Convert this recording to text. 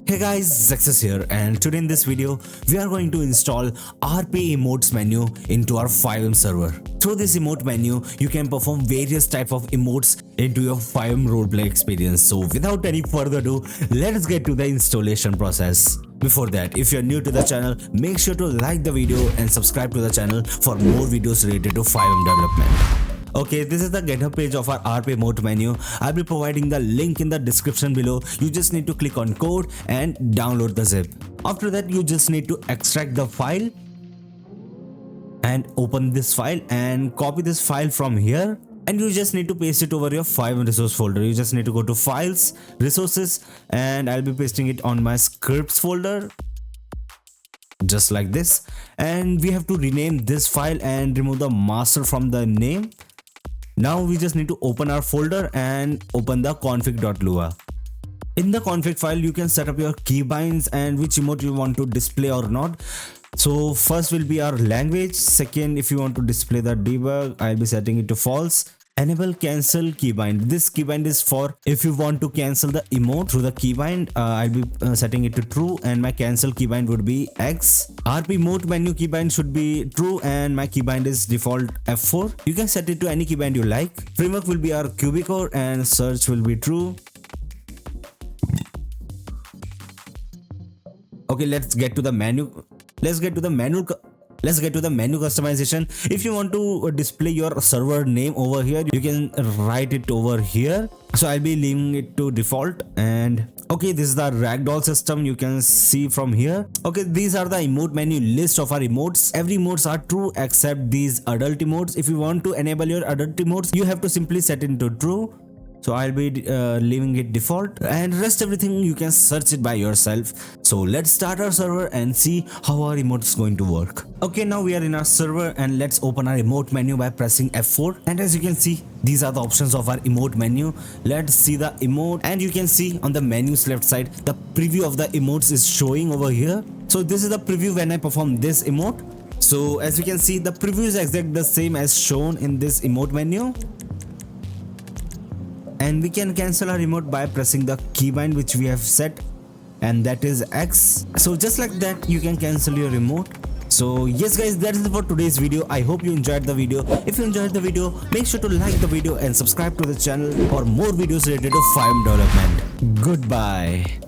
Hey guys, Zexus here, and today in this video, we are going to install RP emotes menu into our FiveM server. Through this emote menu, you can perform various type of emotes into your FiveM roleplay experience. So without any further ado, let's get to the installation process. Before that, if you're new to the channel, make sure to like the video and subscribe to the channel for more videos related to FiveM development. Okay, this is the GitHub page of our RP emote menu. I'll be providing the link in the description below. You just need to click on code and download the zip. After that, you just need to extract the file and open this file and copy this file from here. And you just need to paste it over your FiveM resource folder. You just need to go to files, resources, and I'll be pasting it on my scripts folder. Just like this. And we have to rename this file and remove the master from the name. Now we just need to open our folder and open the config.lua. In the config file, you can set up your keybinds and which emote you want to display or not. So first will be our language. Second, if you want to display the debug, I'll be setting it to false. Enable cancel keybind. This keybind is for if you want to cancel the emote through the keybind. I'll be setting it to true, and my cancel keybind would be X. RP emote menu keybind should be true, and my keybind is default F4. You can set it to any keybind you like. Framework will be our QBCore, and search will be true. Okay, let's get to the menu. Let's get to the menu customization. If you want to display your server name over here, you can write it over here. So I'll be leaving it to default. And okay, this is the ragdoll system. You can see from here. Okay, these are the emote menu list of our emotes. Every emotes are true except these adult emotes. If you want to enable your adult emotes, you have to simply set it into true. So I'll be leaving it default, and rest everything you can search it by yourself. So let's start our server and see how our emote is going to work. Okay, now we are in our server, and let's open our emote menu by pressing F4. And as you can see, these are the options of our emote menu. Let's see the emote, and you can see on the menu's left side, the preview of the emotes is showing over here. So this is the preview when I perform this emote. So as you can see, the preview is exactly the same as shown in this emote menu. And we can cancel our emote by pressing the keybind which we have set, and that is X. So just like that, you can cancel your emote. So yes guys, that is it for today's video. I hope you enjoyed the video. If you enjoyed the video, make sure to like the video and subscribe to the channel for more videos related to FiveM development. Goodbye.